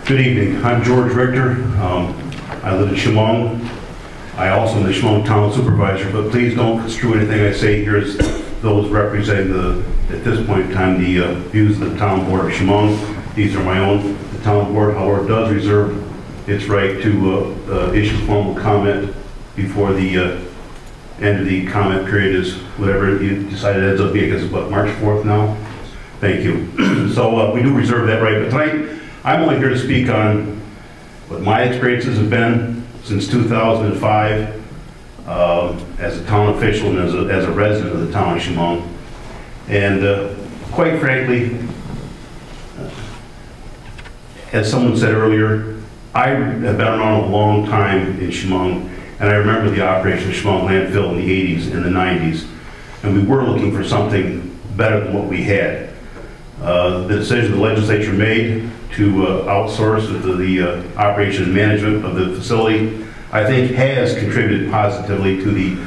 Good evening. I'm George Richter. I live in Chemung. I also am the Chemung Town Supervisor, but please don't construe anything I say here as those representing at this point in time, the views of the Town Board of Chemung. These are my own. The Town Board, however, does reserve its right to issue formal comment before the end of the comment period is whatever you decide it ends up being. I guess it's what, March 4th now? Thank you. So we do reserve that right, but tonight I'm only here to speak on what my experiences have been since 2005 as a town official and as a resident of the town of Chemung. And quite frankly, as someone said earlier, I have been around a long time in Chemung, and I remember the operation of Chemung Landfill in the 80s and the 90s, and we were looking for something better than what we had. The decision the legislature made to outsource the operation and management of the facility, I think, has contributed positively to the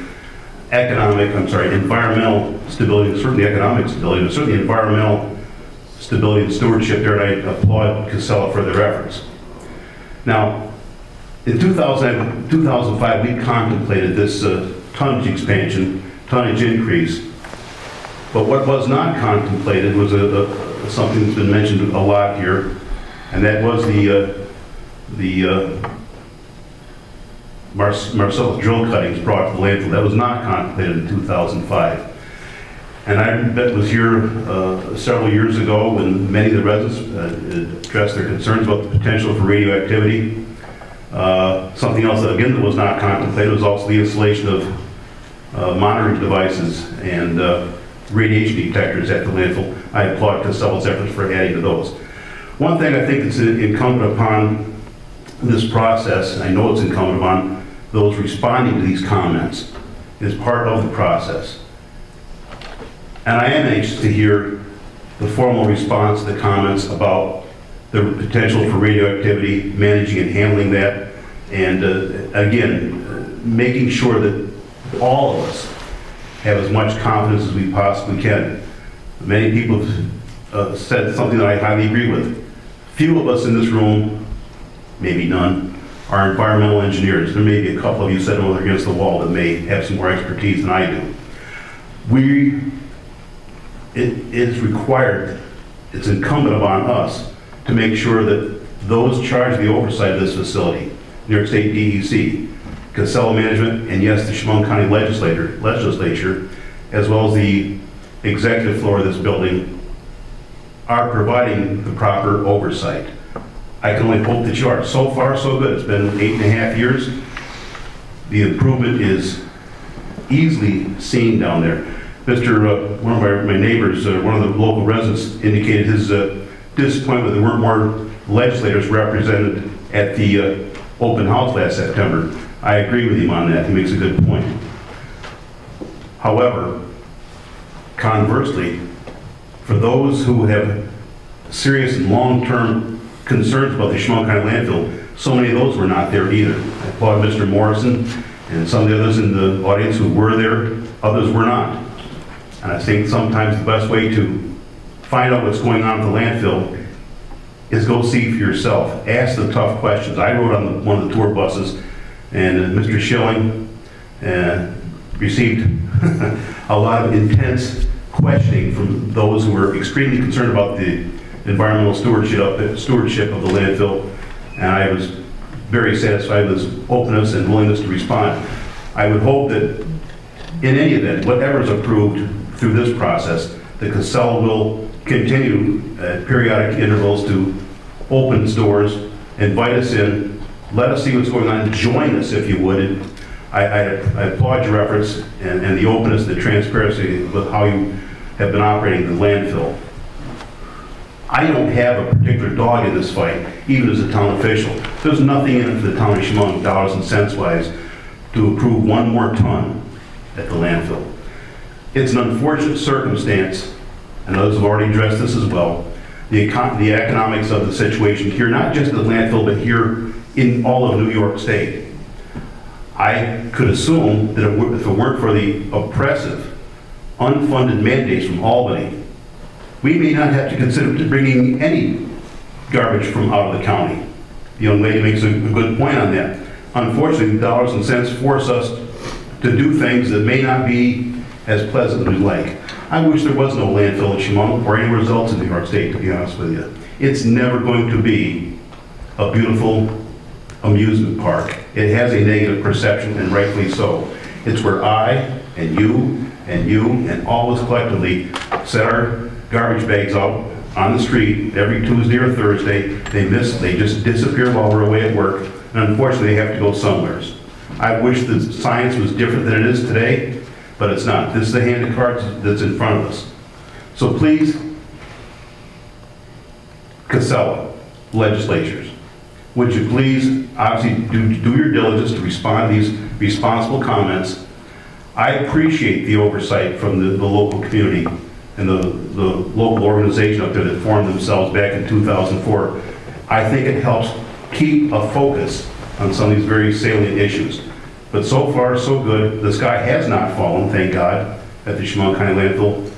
environmental stability, certainly economic stability, but certainly environmental stability and stewardship there, and I applaud Casella for their efforts. Now, in 2005, we contemplated this tonnage expansion, tonnage increase, but what was not contemplated was something that's been mentioned a lot here, and that was the Marcellus drill cuttings brought to the landfill. That was not contemplated in 2005. And I was here several years ago when many of the residents addressed their concerns about the potential for radioactivity. Something else that, again, that was not contemplated was also the installation of monitoring devices and radiation detectors at the landfill. I applaud Casella's efforts for adding to those. One thing I think that's incumbent upon this process, and I know it's incumbent upon those responding to these comments, is part of the process. And I am anxious to hear the formal response to the comments about the potential for radioactivity, managing and handling that, and again, making sure that all of us have as much confidence as we possibly can. Many people have said something that I highly agree with. Few of us in this room, maybe none, are environmental engineers. There may be a couple of you sitting over against the wall that may have some more expertise than I do. It is required, it's incumbent upon us to make sure that those charged with the oversight of this facility, New York State DEC, Casella management, and yes, the Chemung County legislature, as well as the executive floor of this building, are providing the proper oversight. I can only hope that you are. So far, so good. It's been 8.5 years. The improvement is easily seen down there. One of my neighbors, one of the local residents, indicated his disappointment there weren't more legislators represented at the open house last September. I agree with him on that. He makes a good point. However, conversely, for those who have serious and long-term concerns about the Chemung County landfill, so many of those were not there either. I applaud Mr. Morrison and some of the others in the audience who were there. Others were not. And I think sometimes the best way to find out what's going on at the landfill is go see for yourself. Ask the tough questions. I rode on one of the tour buses, and Mr. Schilling received a lot of intense questioning from those who were extremely concerned about the environmental stewardship of the landfill, and I was very satisfied with his openness and willingness to respond. I would hope that in any event, whatever is approved through this process, the Casella will continue at periodic intervals to open its doors, invite us in, let us see what's going on, join us if you would. I applaud your efforts and the openness, the transparency with how you have been operating the landfill. I don't have a particular dog in this fight, even as a town official. There's nothing in it for the town of Chemung, dollars and cents wise, to approve one more ton at the landfill. It's an unfortunate circumstance, and others have already addressed this as well, the economics of the situation here, not just at the landfill, but here in all of New York State. I could assume that if it weren't for the oppressive, unfunded mandates from Albany, we may not have to consider bringing any garbage from out of the county. The young lady makes a good point on that. Unfortunately, dollars and cents force us to do things that may not be as pleasant as we'd like. I wish there was no landfill at Chemung or anywhere else in New York State, to be honest with you. It's never going to be a beautiful amusement park. It has a negative perception, and rightfully so. It's where I and you and all of us collectively set our garbage bags out on the street every Tuesday or Thursday. They just disappear while we're away at work, and unfortunately they have to go somewhere. I wish the science was different than it is today, but it's not. This is the hand of cards that's in front of us. So please, Casella, legislatures, would you please obviously do your diligence to respond to these responsible comments. I appreciate the oversight from the local community and the local organization up there that formed themselves back in 2004. I think it helps keep a focus on some of these very salient issues. But so far, so good. The sky has not fallen, thank God, at the Chemung County Landfill.